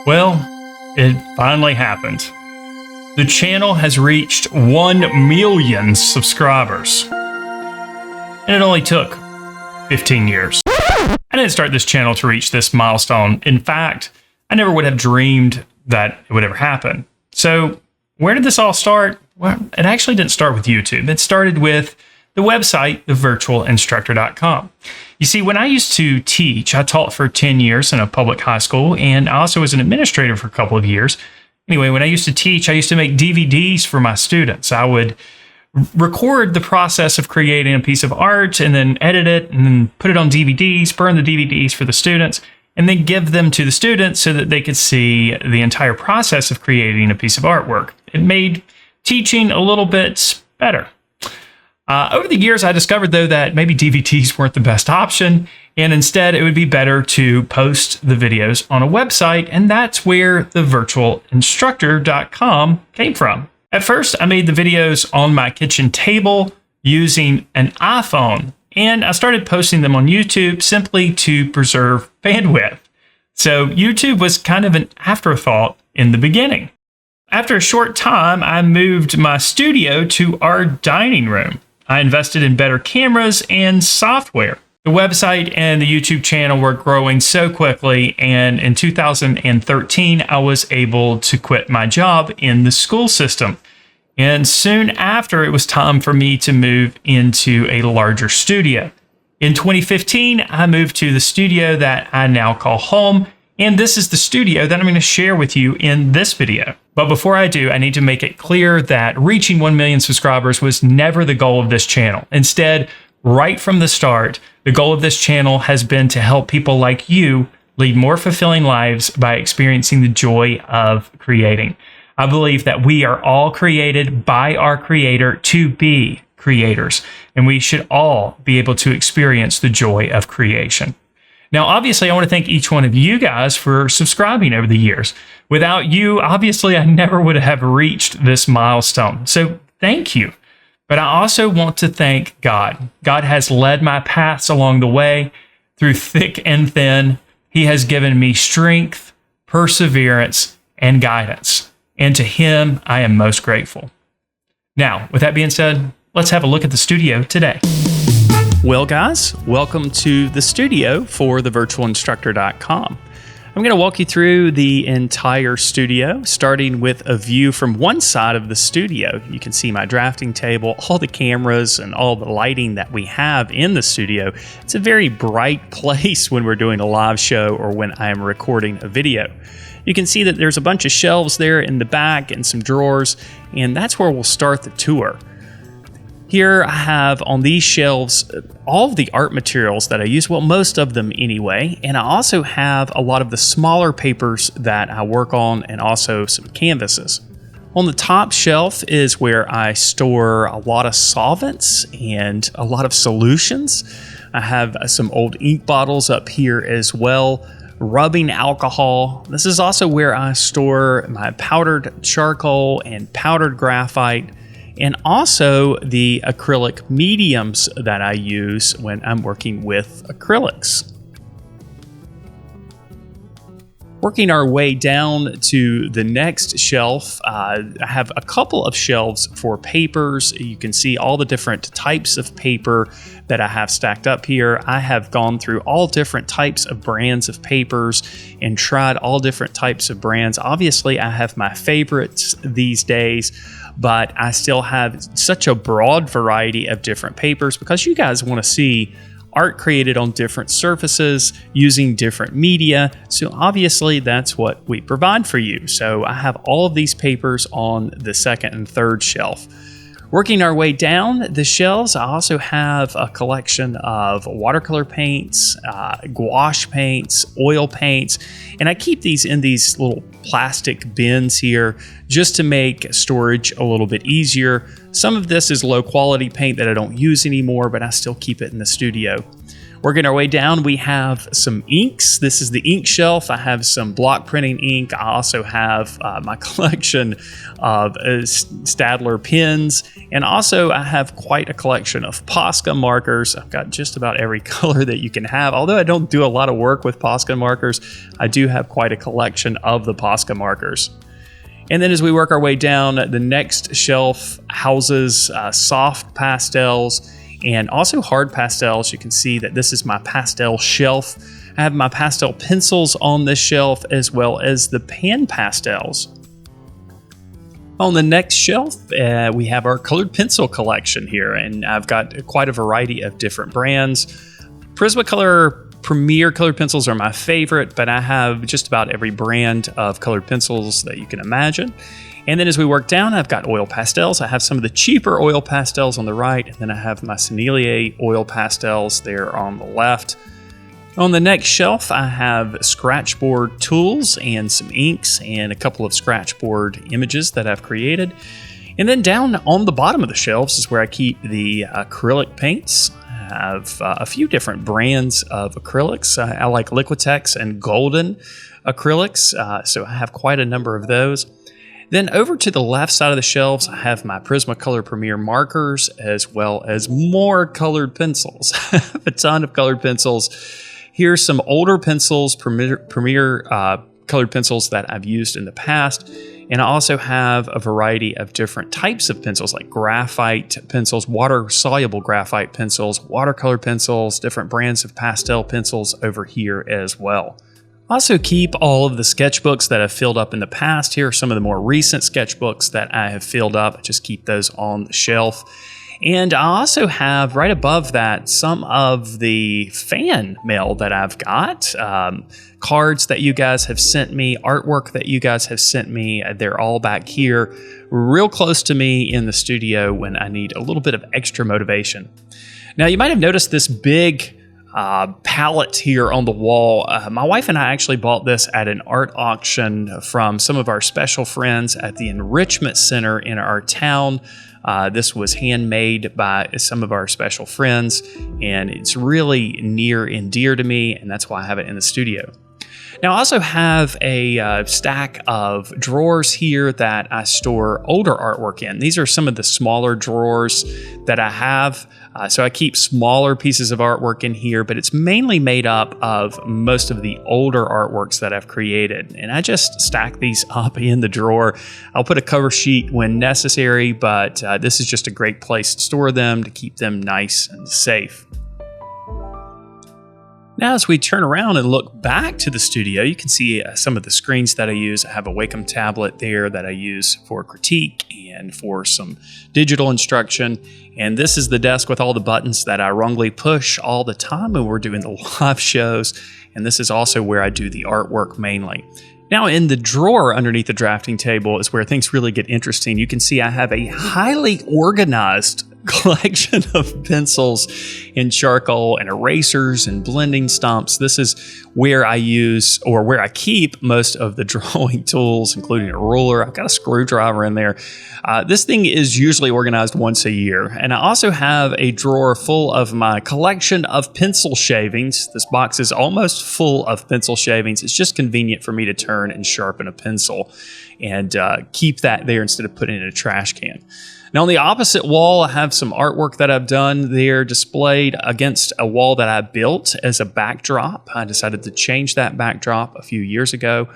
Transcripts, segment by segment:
Well, it finally happened. The channel has reached 1 million subscribers. And it only took 15 years. I didn't start this channel to reach this milestone. In fact, I never would have dreamed that it would ever happen. So where did this all start? Well, it actually didn't start with YouTube. It started with the website, thevirtualinstructor.com. You see, when I used to teach, I taught for 10 years in a public high school, and I also was an administrator for a couple of years. Anyway, when I used to teach, I used to make DVDs for my students. I would record the process of creating a piece of art and then edit it and then put it on DVDs, burn the DVDs for the students, and then give them to the students so that they could see the entire process of creating a piece of artwork. It made teaching a little bit better. Over the years, I discovered, though, that maybe DVDs weren't the best option, and instead it would be better to post the videos on a website, and that's where the virtualinstructor.com came from. At first, I made the videos on my kitchen table using an iPhone, and I started posting them on YouTube simply to preserve bandwidth. So YouTube was kind of an afterthought in the beginning. After a short time, I moved my studio to our dining room. I invested in better cameras and software. The website and the YouTube channel were growing so quickly, and in 2013, I was able to quit my job in the school system. And soon after, it was time for me to move into a larger studio. In 2015, I moved to the studio that I now call home, and this is the studio that I'm going to share with you in this video. But before I do, I need to make it clear that reaching 1 million subscribers was never the goal of this channel. Instead, right from the start, the goal of this channel has been to help people like you lead more fulfilling lives by experiencing the joy of creating. I believe that we are all created by our Creator to be creators, and we should all be able to experience the joy of creation. Now, obviously, I want to thank each one of you guys for subscribing over the years. Without you, obviously, I never would have reached this milestone. So thank you. But I also want to thank God. God has led my paths along the way through thick and thin. He has given me strength, perseverance, and guidance. And to Him, I am most grateful. Now, with that being said, let's have a look at the studio today. Well, guys, welcome to the studio for thevirtualinstructor.com. I'm going to walk you through the entire studio, starting with a view from one side of the studio. You can see my drafting table, all the cameras, and all the lighting that we have in the studio. It's a very bright place when we're doing a live show or when I'm recording a video. You can see that there's a bunch of shelves there in the back and some drawers, and that's where we'll start the tour. Here I have on these shelves all of the art materials that I use, well, most of them anyway, and I also have a lot of the smaller papers that I work on and also some canvases. On the top shelf is where I store a lot of solvents and a lot of solutions. I have some old ink bottles up here as well, rubbing alcohol. This is also where I store my powdered charcoal and powdered graphite, and also the acrylic mediums that I use when I'm working with acrylics. Working our way down to the next shelf, I have a couple of shelves for papers. You can see all the different types of paper that I have stacked up here. I have gone through all different types of brands of papers and tried all different types of brands. Obviously, I have my favorites these days, but I still have such a broad variety of different papers because you guys want to see art created on different surfaces using different media. So obviously that's what we provide for you. So I have all of these papers on the second and third shelf. Working our way down the shelves, I also have a collection of watercolor paints, gouache paints, oil paints, and I keep these in these little plastic bins here just to make storage a little bit easier. Some of this is low quality paint that I don't use anymore, but I still keep it in the studio. Working our way down, we have some inks. This is the ink shelf. I have some block printing ink. I also have my collection of Staedtler pens. And also I have quite a collection of Posca markers. I've got just about every color that you can have. Although I don't do a lot of work with Posca markers, I do have quite a collection of the Posca markers. And then as we work our way down, the next shelf houses soft pastels and also hard pastels. You can see that this is my pastel shelf. I have my pastel pencils on this shelf as well as the pan pastels. On the next shelf, we have our colored pencil collection here, and I've got quite a variety of different brands. Prismacolor Premier colored pencils are my favorite, but I have just about every brand of colored pencils that you can imagine. And then as we work down, I've got oil pastels. I have some of the cheaper oil pastels on the right, and then I have my Sennelier oil pastels there on the left. On the next shelf, I have scratchboard tools and some inks and a couple of scratchboard images that I've created. And then down on the bottom of the shelves is where I keep the acrylic paints. I have a few different brands of acrylics. I like Liquitex and Golden acrylics, so I have quite a number of those. Then over to the left side of the shelves, I have my Prismacolor Premier markers as well as more colored pencils. I have a ton of colored pencils. Here's some older pencils, Premier colored pencils that I've used in the past. And I also have a variety of different types of pencils like graphite pencils, water-soluble graphite pencils, watercolor pencils, different brands of pastel pencils over here as well. I also keep all of the sketchbooks that I've filled up in the past. Here are some of the more recent sketchbooks that I have filled up. I just keep those on the shelf. And I also have right above that some of the fan mail that I've got, cards that you guys have sent me, artwork that you guys have sent me. They're all back here, real close to me in the studio when I need a little bit of extra motivation. Now, you might have noticed this big palette here on the wall. My wife and I actually bought this at an art auction from some of our special friends at the Enrichment Center in our town. This was handmade by some of our special friends, and it's really near and dear to me, and that's why I have it in the studio. Now, I also have a stack of drawers here that I store older artwork in. These are some of the smaller drawers that I have. So I keep smaller pieces of artwork in here, but it's mainly made up of most of the older artworks that I've created. And I just stack these up in the drawer. I'll put a cover sheet when necessary, but this is just a great place to store them, to keep them nice and safe. Now, as we turn around and look back to the studio, you can see some of the screens that I use. I have a Wacom tablet there that I use for critique and for some digital instruction. And this is the desk with all the buttons that I wrongly push all the time when we're doing the live shows. And this is also where I do the artwork mainly. Now, in the drawer underneath the drafting table is where things really get interesting. You can see I have a highly organized collection of pencils and charcoal and erasers and blending stumps. This is where I use, or where I keep, most of the drawing tools, including a ruler. I've got a screwdriver in there. This thing is usually organized once a year. And I also have a drawer full of my collection of pencil shavings. This box is almost full of pencil shavings. It's just convenient for me to turn and sharpen a pencil and keep that there instead of putting it in a trash can. Now, on the opposite wall, I have some artwork that I've done there displayed against a wall that I built as a backdrop. I decided to change that backdrop a few years ago,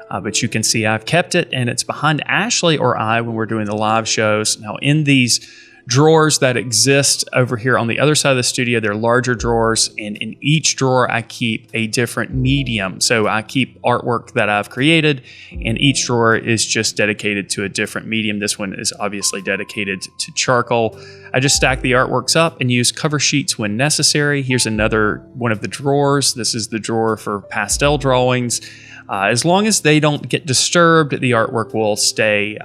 but you can see I've kept it, and it's behind Ashley or I when we're doing the live shows. Now, in these drawers that exist over here on the other side of the studio, they're larger drawers, and in each drawer I keep a different medium. So I keep artwork that I've created, and each drawer is just dedicated to a different medium. This one is obviously dedicated to charcoal. I just stack the artworks up and use cover sheets when necessary. Here's another one of the drawers. This is the drawer for pastel drawings. As long as they don't get disturbed, the artwork will stay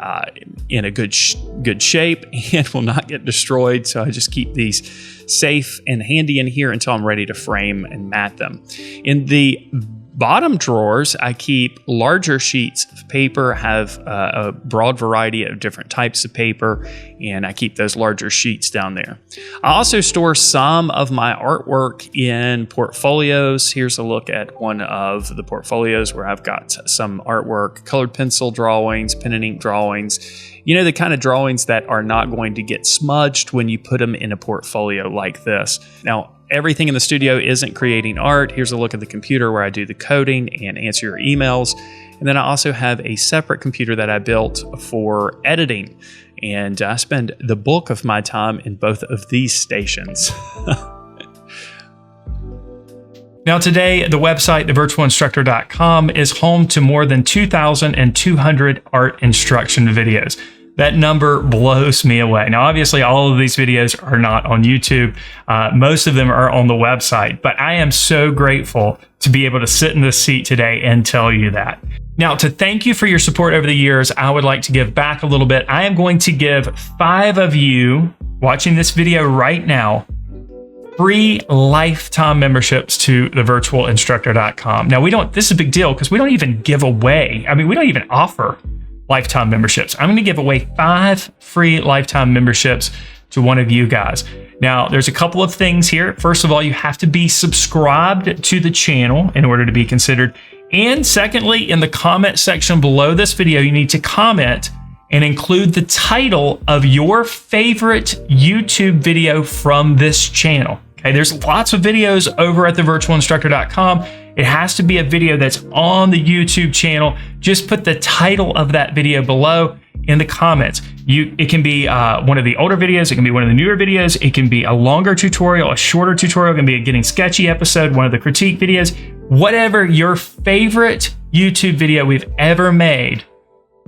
in a good shape and will not get destroyed. So I just keep these safe and handy in here until I'm ready to frame and mat them. In the bottom drawers, I keep larger sheets of paper, have a broad variety of different types of paper, and I keep those larger sheets down there. I also store some of my artwork in portfolios. Here's a look at one of the portfolios where I've got some artwork, colored pencil drawings, pen and ink drawings. You know, the kind of drawings that are not going to get smudged when you put them in a portfolio like this. Now, everything in the studio isn't creating art. Here's a look at the computer where I do the coding and answer your emails. And then I also have a separate computer that I built for editing. And I spend the bulk of my time in both of these stations. Now today, the website, thevirtualinstructor.com, is home to more than 2,200 art instruction videos. That number blows me away. Now, obviously, all of these videos are not on YouTube. Most of them are on the website, but I am so grateful to be able to sit in this seat today and tell you that. Now, to thank you for your support over the years, I would like to give back a little bit. I am going to give 5 of you watching this video right now free lifetime memberships to thevirtualinstructor.com. Now, this is a big deal because we don't even give away, we don't even offer lifetime memberships. I'm going to give away 5 free lifetime memberships to one of you guys. Now, there's a couple of things here. First of all, you have to be subscribed to the channel in order to be considered. And secondly, in the comment section below this video, you need to comment and include the title of your favorite YouTube video from this channel. Okay, there's lots of videos over at thevirtualinstructor.com. It has to be a video that's on the YouTube channel. Just put the title of that video below in the comments. It can be one of the older videos, it can be one of the newer videos, it can be a longer tutorial, a shorter tutorial, it can be a Getting Sketchy episode, one of the critique videos, whatever your favorite YouTube video we've ever made,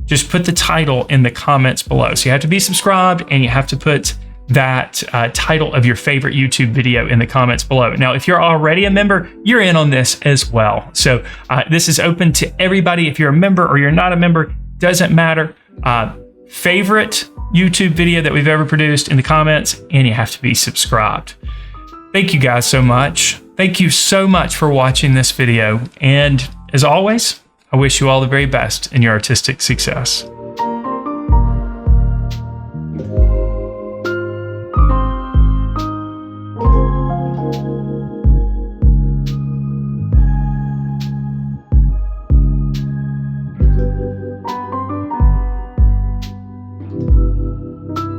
just put the title in the comments below. So you have to be subscribed and you have to put that title of your favorite YouTube video in the comments below. Now, if you're already a member, you're in on this as well. So this is open to everybody. If you're a member or you're not a member, doesn't matter. Favorite YouTube video that we've ever produced in the comments, and you have to be subscribed. Thank you guys so much. Thank you so much for watching this video. And as always, I wish you all the very best in your artistic success.